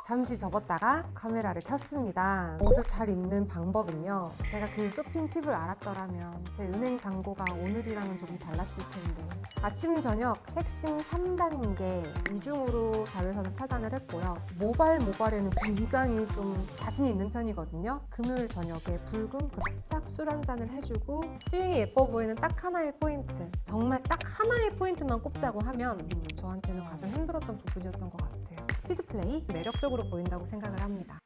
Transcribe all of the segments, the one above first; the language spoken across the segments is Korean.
잠시 접었다가 카메라를 켰습니다. 옷을 잘 입는 방법은요, 제가 그 쇼핑 팁을 알았더라면 제 은행 잔고가 오늘이랑은 조금 달랐을 텐데, 아침 저녁 핵심 3단계 이중으로 자외선을 차단을 했고요. 모발에는 굉장히 좀 자신이 있는 편이거든요. 금요일 저녁에 붉은 짝 술 한 잔을 해주고, 스윙이 예뻐 보이는 딱 하나의 포인트, 정말 딱 하나의 포인트만 꼽자고 하면 저한테는 가장 힘들었던 부분이었던 것 같아요. 스피드 플레이, 매력적으로 보인다고 생각을 합니다.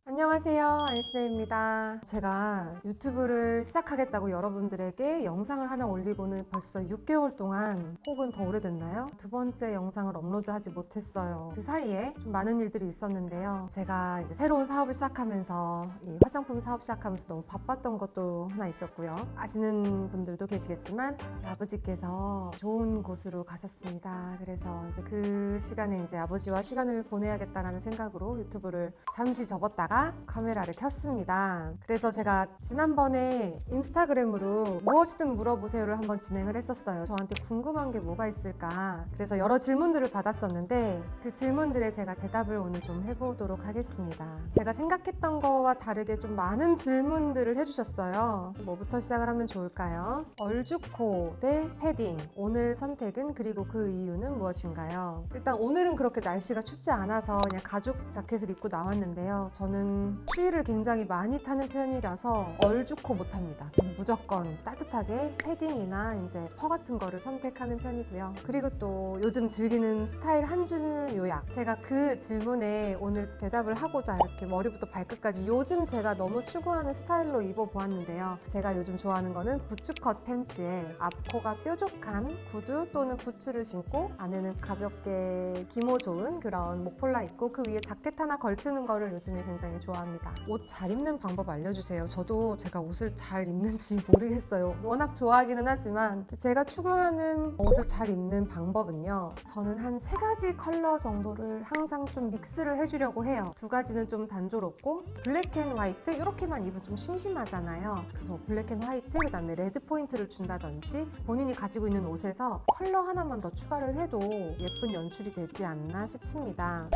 안녕하세요, 안신혜입니다. 제가 유튜브를 시작하겠다고 여러분들에게 영상을 하나 올리고는 벌써 6개월 동안, 혹은 더 오래됐나요? 두 번째 영상을 업로드하지 못했어요. 그 사이에 좀 많은 일들이 있었는데요. 제가 이제 새로운 사업을 시작하면서, 이 화장품 사업 시작하면서 너무 바빴던 것도 하나 있었고요. 아시는 분들도 계시겠지만 아버지께서 좋은 곳으로 가셨습니다. 그래서 이제 그 시간에 이제 아버지와 시간을 보내야겠다라는 생각으로 유튜브를 잠시 접었다가 카메라를 켰습니다. 그래서 제가 지난번에 인스타그램으로 무엇이든 물어보세요를 한번 진행을 했었어요. 저한테 궁금한 게 뭐가 있을까. 그래서 여러 질문들을 받았었는데 그 질문들에 제가 대답을 오늘 좀 해보도록 하겠습니다. 제가 생각했던 거와 다르게 좀 많은 질문들을 해주셨어요. 뭐부터 시작을 하면 좋을까요? 얼죽코 대 패딩, 오늘 선택은, 그리고 그 이유는 무엇인가요? 일단 오늘은 그렇게 날씨가 춥지 않아서 그냥 가죽 자켓을 입고 나왔는데요. 저는 추위를 굉장히 많이 타는 편이라서 얼죽코 못합니다. 저는 무조건 따뜻하게 패딩이나 이제 퍼 같은 거를 선택하는 편이고요. 그리고 또 요즘 즐기는 스타일 한 줄 요약, 제가 그 질문에 오늘 대답을 하고자 이렇게 머리부터 발끝까지 요즘 제가 너무 추구하는 스타일로 입어보았는데요. 제가 요즘 좋아하는 거는 부츠컷 팬츠에 앞코가 뾰족한 구두 또는 부츠를 신고 안에는 가볍게 기모 좋은 그런 목폴라 입고 그 위에 자켓 하나 걸치는 거를 요즘에 굉장히 좋아합니다. 옷 잘 입는 방법 알려주세요. 저도 제가 옷을 잘 입는지 모르겠어요. 워낙 좋아하기는 하지만 제가 추구하는 옷을 잘 입는 방법은요, 저는 한 3가지 컬러 정도를 항상 좀 믹스를 해주려고 해요. 2가지는 좀 단조롭고, 블랙 앤 화이트 이렇게만 입으면 좀 심심하잖아요. 그래서 블랙 앤 화이트, 그 다음에 레드 포인트를 준다든지 본인이 가지고 있는 옷에서 컬러 하나만 더 추가를 해도 예쁜 연출이 되지 않나 싶습니다.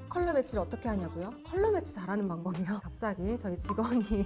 컬러 매치를 어떻게 하냐고요? 컬러 매치 잘하는 방법이요? 갑자기 저희 직원이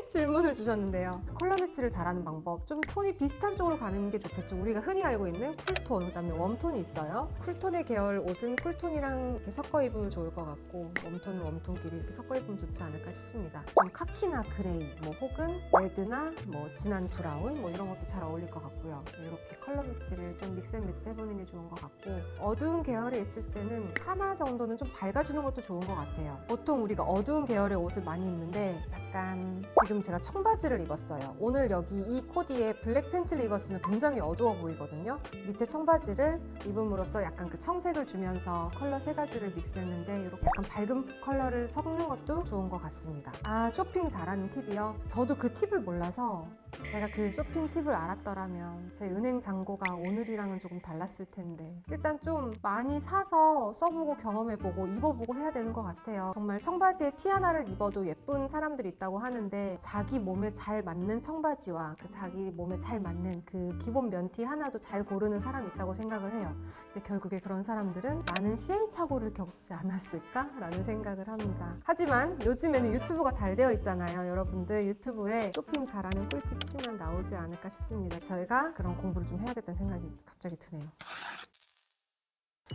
질문을 주셨는데요. 컬러 매치를 잘하는 방법, 좀 톤이 비슷한 쪽으로 가는 게 좋겠죠. 우리가 흔히 알고 있는 쿨톤, 그 다음에 웜톤이 있어요. 쿨톤의 계열 옷은 쿨톤이랑 이렇게 섞어 입으면 좋을 것 같고, 웜톤은 웜톤끼리 이렇게 섞어 입으면 좋지 않을까 싶습니다. 좀 카키나 그레이, 뭐 혹은 레드나 뭐 진한 브라운, 뭐 이런 것도 잘 어울릴 것 같고요. 이렇게 컬러 매치를 좀 믹스 앤 매치 해보는 게 좋은 것 같고, 어두운 계열에 있을 때는 하나 정도는 좀 밝아주는 것도 좋은 것 같아요. 보통 우리가 어두운 계열의 옷을 많이 입는데, 약간 지금 제가 청바지를 입었어요. 오늘 여기 이 코디에 블랙 팬츠를 입었으면 굉장히 어두워 보이거든요. 밑에 청바지를 입음으로써 약간 그 청색을 주면서 컬러 3가지를 믹스했는데, 이렇게 약간 밝은 컬러를 섞는 것도 좋은 것 같습니다. 쇼핑 잘하는 팁이요? 저도 그 팁을 몰라서, 제가 그 쇼핑 팁을 알았더라면 제 은행 잔고가 오늘이랑은 조금 달랐을 텐데, 일단 좀 많이 사서 써보고 경험해보고 입어보고 해야 되는 것 같아요. 정말 청바지에 티 하나를 입어도 예쁜 사람들이 있다고 하는데, 자기 몸에 잘 맞는 청바지와 그 자기 몸에 잘 맞는 그 기본 면티 하나도 잘 고르는 사람이 있다고 생각을 해요. 근데 결국에 그런 사람들은 많은 시행착오를 겪지 않았을까라는 생각을 합니다. 하지만 요즘에는 유튜브가 잘 되어 있잖아요. 여러분들 유튜브에 쇼핑 잘하는 꿀팁만 나오지 않을까 싶습니다. 저희가 그런 공부를 좀 해야겠다는 생각이 갑자기 드네요.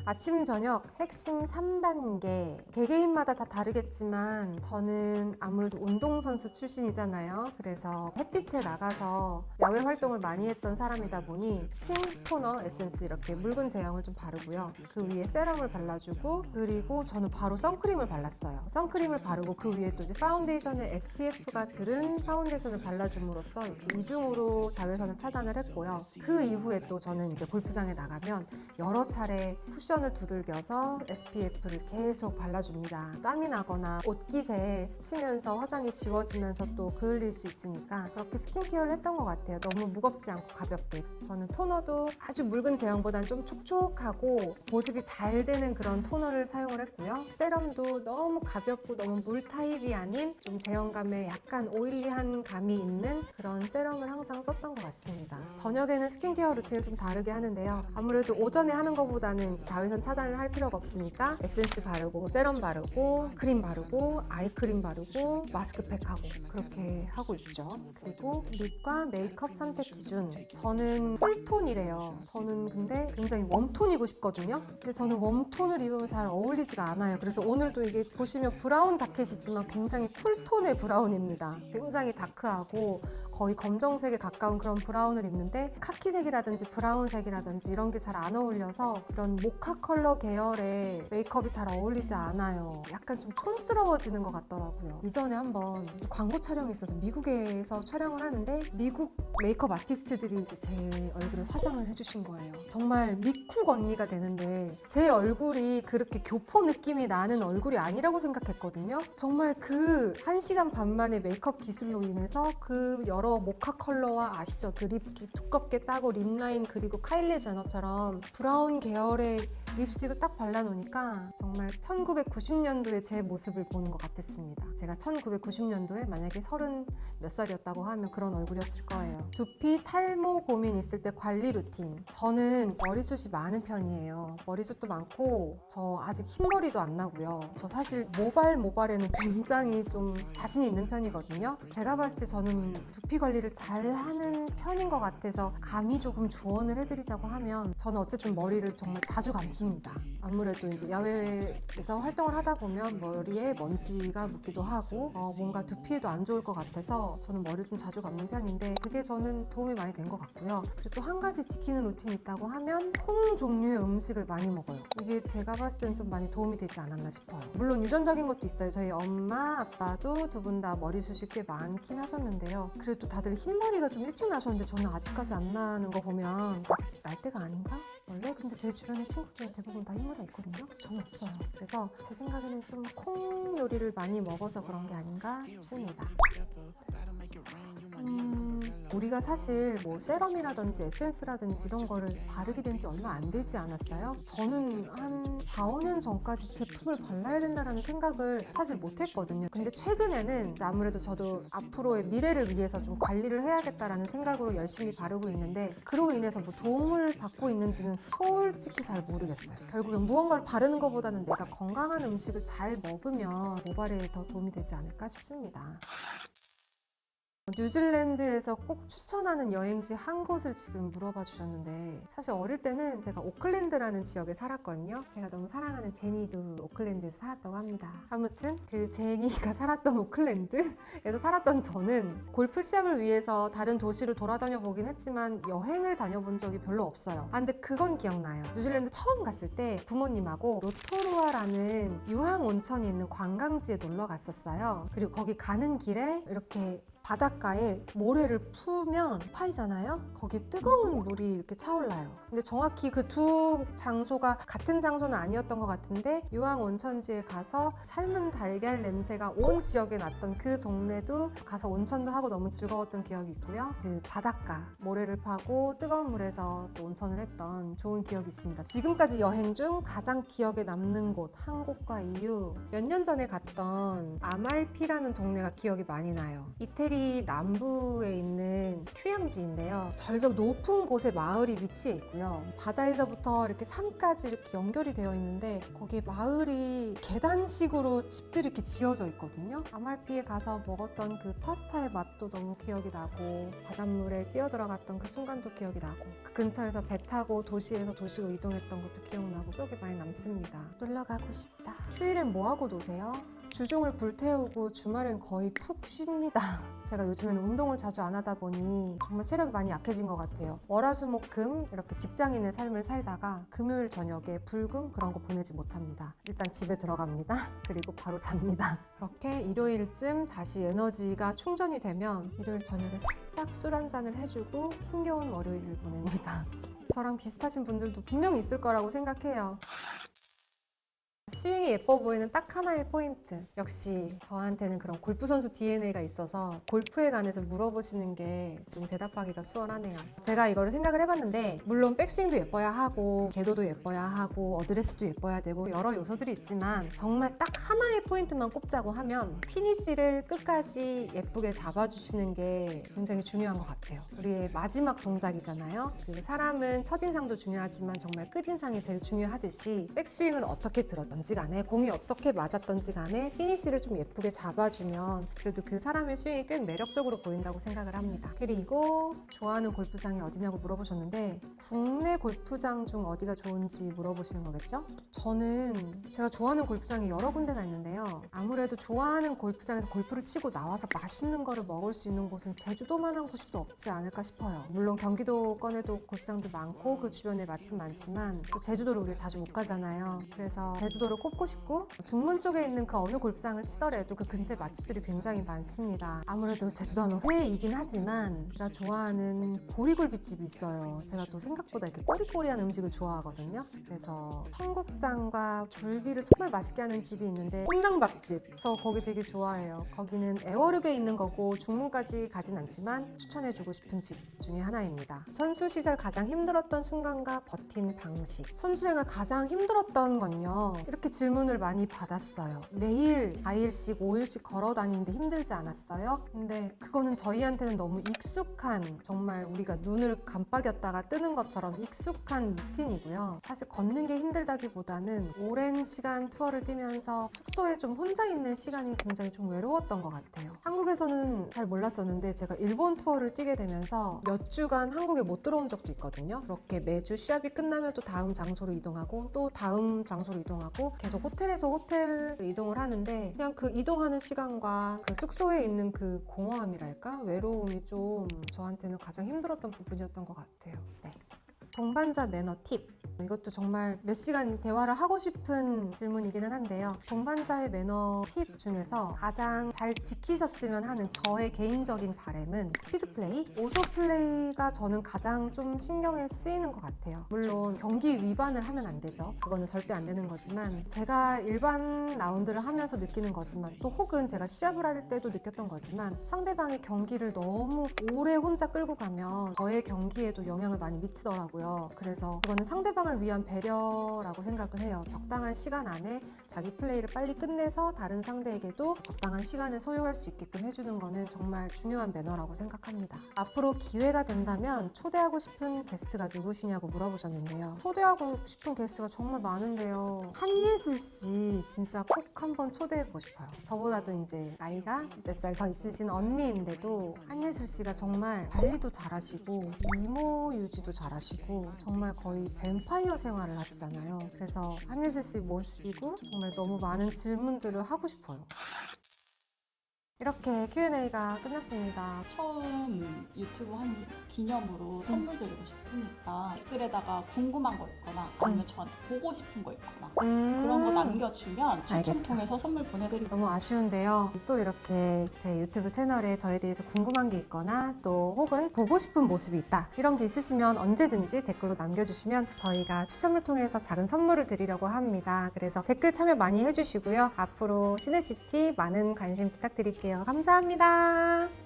아침 저녁 핵심 3단계, 개개인마다 다 다르겠지만 저는 아무래도 운동선수 출신이잖아요. 그래서 햇빛에 나가서 야외 활동을 많이 했던 사람이다 보니 스킨 토너, 에센스 이렇게 묽은 제형을 좀 바르고요. 그 위에 세럼을 발라주고, 그리고 저는 바로 선크림을 발랐어요. 선크림을 바르고 그 위에 또 이제 파운데이션에 SPF가 들은 파운데이션을 발라줌으로써 이렇게 이중으로 자외선을 차단을 했고요. 그 이후에 또 저는 이제 골프장에 나가면 여러 차례 쿠션 쿠션을 두들겨서 SPF를 계속 발라줍니다. 땀이 나거나 옷깃에 스치면서 화장이 지워지면서 또 그을릴 수 있으니까 그렇게 스킨케어를 했던 것 같아요. 너무 무겁지 않고 가볍게. 저는 토너도 아주 묽은 제형보다는 좀 촉촉하고 보습이 잘 되는 그런 토너를 사용을 했고요. 세럼도 너무 가볍고 너무 물 타입이 아닌 좀 제형감에 약간 오일리한 감이 있는 그런 세럼을 항상 썼던 것 같습니다. 저녁에는 스킨케어 루틴을 좀 다르게 하는데요. 아무래도 오전에 하는 것보다는 이제 자외선 차단을 할 필요가 없으니까 에센스 바르고 세럼 바르고 크림 바르고 아이크림 바르고 마스크팩하고 그렇게 하고 있죠. 그리고 립과 메이크업 선택 기준, 저는 쿨톤이래요. 저는 근데 굉장히 웜톤이고 싶거든요. 근데 저는 웜톤을 입으면 잘 어울리지가 않아요. 그래서 오늘도 이게 보시면 브라운 자켓이지만 굉장히 쿨톤의 브라운입니다. 굉장히 다크하고 거의 검정색에 가까운 그런 브라운을 입는데 카키색이라든지 브라운색이라든지 이런 게 잘 안 어울려서 그런 모카 컬러 계열의 메이크업이 잘 어울리지 않아요. 약간 좀 촌스러워지는 것 같더라고요. 이전에 한번 광고 촬영이 있어서 미국에서 촬영을 하는데 미국 메이크업 아티스트들이 이제 제 얼굴에 화장을 해주신 거예요. 정말 미쿡 언니가 되는데 제 얼굴이 그렇게 교포 느낌이 나는 얼굴이 아니라고 생각했거든요. 정말 그 1시간 반 만의 메이크업 기술로 인해서 그 여러 모카 컬러와 아시죠? 그 립 두껍게 따고 립라인 그리고 카일리 제너처럼 브라운 계열의 립스틱을 딱 발라놓으니까 정말 1990년도에 제 모습을 보는 것 같았습니다. 제가 1990년도에 만약에 30 몇 살이었다고 하면 그런 얼굴이었을 거예요. 두피, 탈모 고민 있을 때 관리 루틴. 저는 머리숱이 많은 편이에요. 머리숱도 많고 저 아직 흰머리도 안 나고요. 저 사실 모발에는 굉장히 좀 자신이 있는 편이거든요. 제가 봤을 때 저는 두피 관리를 잘 하는 편인 것 같아서 감히 조금 조언을 해드리자고 하면 저는 어쨌든 머리를 정말 자주 감습니다. 아무래도 이제 야외에서 활동을 하다 보면 머리에 먼지가 묻기도 하고 뭔가 두피에도 안 좋을 것 같아서 저는 머리를 좀 자주 감는 편인데 그게 저는 도움이 많이 된 것 같고요. 그리고 또 한 가지 지키는 루틴이 있다고 하면 콩 종류의 음식을 많이 먹어요. 이게 제가 봤을 때는 좀 많이 도움이 되지 않았나 싶어요. 물론 유전적인 것도 있어요. 저희 엄마, 아빠도 두 분 다 머리숱이 꽤 많긴 하셨는데요. 그래도 다들 흰머리가 좀 일찍 나셨는데 저는 아직까지 안 나는 거 보면 아직 날 때가 아닌가? 원래 근데 제 주변의 친구 중에 대부분 다 흰머리가 있거든요. 저는 없어요. 그래서 제 생각에는 좀 콩 요리를 많이 먹어서 그런 게 아닌가 싶습니다. 우리가 사실 뭐 세럼이라든지 에센스라든지 이런 거를 바르게 된 지 얼마 안 되지 않았어요? 저는 한 4, 5년 전까지 제품을 발라야 된다는 생각을 사실 못 했거든요. 근데 최근에는 아무래도 저도 앞으로의 미래를 위해서 좀 관리를 해야겠다라는 생각으로 열심히 바르고 있는데 그로 인해서 뭐 도움을 받고 있는지는 솔직히 잘 모르겠어요. 결국엔 무언가를 바르는 것보다는 내가 건강한 음식을 잘 먹으면 모발에 더 도움이 되지 않을까 싶습니다. 뉴질랜드에서 꼭 추천하는 여행지 한 곳을 지금 물어봐 주셨는데 사실 어릴 때는 제가 오클랜드라는 지역에 살았거든요. 제가 너무 사랑하는 제니도 오클랜드에서 살았다고 합니다. 아무튼 그 제니가 살았던 오클랜드에서 살았던 저는 골프 시합을 위해서 다른 도시를 돌아다녀 보긴 했지만 여행을 다녀본 적이 별로 없어요. 근데 그건 기억나요. 뉴질랜드 처음 갔을 때 부모님하고 로토루아라는 유황 온천이 있는 관광지에 놀러 갔었어요. 그리고 거기 가는 길에 이렇게 바닷가에 모래를 풀면 파이잖아요. 거기에 뜨거운 물이 이렇게 차올라요. 근데 정확히 그 두 장소가 같은 장소는 아니었던 것 같은데 유황 온천지에 가서 삶은 달걀 냄새가 온 지역에 났던 그 동네도 가서 온천도 하고 너무 즐거웠던 기억이 있고요. 그 바닷가 모래를 파고 뜨거운 물에서 또 온천을 했던 좋은 기억이 있습니다. 지금까지 여행 중 가장 기억에 남는 곳 한 곳과 이유, 몇 년 전에 갔던 아말피라는 동네가 기억이 많이 나요. 이태리 남부에 있는 휴양지인데요. 절벽 높은 곳에 마을이 위치해 있고요. 바다에서부터 이렇게 산까지 이렇게 연결이 되어 있는데 거기에 마을이 계단식으로 집들이 이렇게 지어져 있거든요. 아말피에 가서 먹었던 그 파스타의 맛도 너무 기억이 나고 바닷물에 뛰어들어갔던 그 순간도 기억이 나고 그 근처에서 배 타고 도시에서 도시로 이동했던 것도 기억나고 기억에 많이 남습니다. 놀러 가고 싶다. 휴일엔 뭐 하고 노세요? 주중을 불태우고 주말엔 거의 푹 쉽니다. 제가 요즘에는 운동을 자주 안 하다 보니 정말 체력이 많이 약해진 것 같아요. 월화수목금 이렇게 직장인의 삶을 살다가 금요일 저녁에 불금 그런 거 보내지 못합니다. 일단 집에 들어갑니다. 그리고 바로 잡니다. 그렇게 일요일쯤 다시 에너지가 충전이 되면 일요일 저녁에 살짝 술 한잔을 해주고 힘겨운 월요일을 보냅니다. 저랑 비슷하신 분들도 분명히 있을 거라고 생각해요. 스윙이 예뻐 보이는 딱 하나의 포인트. 역시 저한테는 그런 골프 선수 DNA가 있어서 골프에 관해서 물어보시는 게 좀 대답하기가 수월하네요. 제가 이거를 생각을 해봤는데 물론 백스윙도 예뻐야 하고 궤도도 예뻐야 하고 어드레스도 예뻐야 되고 여러 요소들이 있지만 정말 딱 하나의 포인트만 꼽자고 하면 피니쉬를 끝까지 예쁘게 잡아주시는 게 굉장히 중요한 것 같아요. 우리의 마지막 동작이잖아요. 그 사람은 첫인상도 중요하지만 정말 끝인상이 제일 중요하듯이 백스윙을 어떻게 들었던지 간에 공이 어떻게 맞았던지 간에 피니쉬를 좀 예쁘게 잡아주면 그래도 그 사람의 스윙이 꽤 매력적으로 보인다고 생각을 합니다. 그리고 좋아하는 골프장이 어디냐고 물어보셨는데 국내 골프장 중 어디가 좋은지 물어보시는 거겠죠? 저는 제가 좋아하는 골프장이 여러 군데가 있는데요. 아무래도 좋아하는 골프장에서 골프를 치고 나와서 맛있는 거를 먹을 수 있는 곳은 제주도만한 곳이 또 없지 않을까 싶어요. 물론 경기도권에도 골프장도 많고 그 주변에 맛집 많지만 또 제주도를 우리가 자주 못 가잖아요. 그래서 제주도를 꼽고 싶고 중문 쪽에 있는 그 어느 골프장을 치더라도 그 근처에 맛집들이 굉장히 많습니다. 아무래도 제주도 하면 회이긴 하지만 제가 좋아하는 보리굴비집이 있어요. 제가 또 생각보다 이렇게 꼬리꼬리한 음식을 좋아하거든요. 그래서 청국장과 굴비를 정말 맛있게 하는 집이 있는데 꼼장밥집, 저 거기 되게 좋아해요. 거기는 애월읍에 있는 거고 중문까지 가진 않지만 추천해주고 싶은 집 중에 하나입니다. 선수 시절 가장 힘들었던 순간과 버틴 방식. 선수 생활 가장 힘들었던 건요, 이렇게 질문을 많이 받았어요. 매일 4일씩 5일씩 걸어 다니는데 힘들지 않았어요? 근데 그거는 저희한테는 너무 익숙한, 정말 우리가 눈을 깜빡였다가 뜨는 것처럼 익숙한 루틴이고요. 사실 걷는 게 힘들다기보다는 오랜 시간 투어를 뛰면서 숙소에 좀 혼자 있는 시간이 굉장히 좀 외로웠던 것 같아요. 한국에서는 잘 몰랐었는데 제가 일본 투어를 뛰게 되면서 몇 주간 한국에 못 들어온 적도 있거든요. 그렇게 매주 시합이 끝나면 또 다음 장소로 이동하고 또 다음 장소로 이동하고 계속 호텔에서 호텔을 이동을 하는데 그냥 그 이동하는 시간과 그 숙소에 있는 그 공허함이랄까? 외로움이 좀 저한테는 가장 힘들었던 부분이었던 것 같아요. 네. 동반자 매너 팁. 이것도 정말 몇 시간 대화를 하고 싶은 질문이기는 한데요. 동반자의 매너 팁 중에서 가장 잘 지키셨으면 하는 저의 개인적인 바람은 스피드 플레이, 오소 플레이가 저는 가장 좀 신경에 쓰이는 것 같아요. 물론 경기 위반을 하면 안 되죠. 그거는 절대 안 되는 거지만 제가 일반 라운드를 하면서 느끼는 거지만 또 혹은 제가 시합을 할 때도 느꼈던 거지만 상대방의 경기를 너무 오래 혼자 끌고 가면 저의 경기에도 영향을 많이 미치더라고요. 그래서 그거는 상대방을 위한 배려라고 생각을 해요. 적당한 시간 안에 자기 플레이를 빨리 끝내서 다른 상대에게도 적당한 시간을 소요할 수 있게끔 해주는 거는 정말 중요한 매너라고 생각합니다. 앞으로 기회가 된다면 초대하고 싶은 게스트가 누구시냐고 물어보셨는데요. 초대하고 싶은 게스트가 정말 많은데요. 한예슬 씨 진짜 꼭 한번 초대해보고 싶어요. 저보다도 이제 나이가 몇 살 더 있으신 언니인데도 한예슬 씨가 정말 관리도 잘하시고 미모 유지도 잘하시고 정말 거의 뱀파이어 생활을 하시잖아요. 그래서 한예슬 씨 모시고 정말 너무 많은 질문들을 하고 싶어요. 이렇게 Q&A가 끝났습니다. 처음 유튜브 한 기념으로 선물 드리고 싶으니까 댓글에다가 궁금한 거 있거나 아니면 저한테 보고 싶은 거 있거나 그런 거 남겨주면 추첨 알겠어. 통해서 선물 보내드릴게요. 너무 아쉬운데요. 또 이렇게 제 유튜브 채널에 저에 대해서 궁금한 게 있거나 또 혹은 보고 싶은 모습이 있다, 이런 게 있으시면 언제든지 댓글로 남겨주시면 저희가 추첨을 통해서 작은 선물을 드리려고 합니다. 그래서 댓글 참여 많이 해주시고요. 앞으로 시네시티 많은 관심 부탁드릴게요. 감사합니다.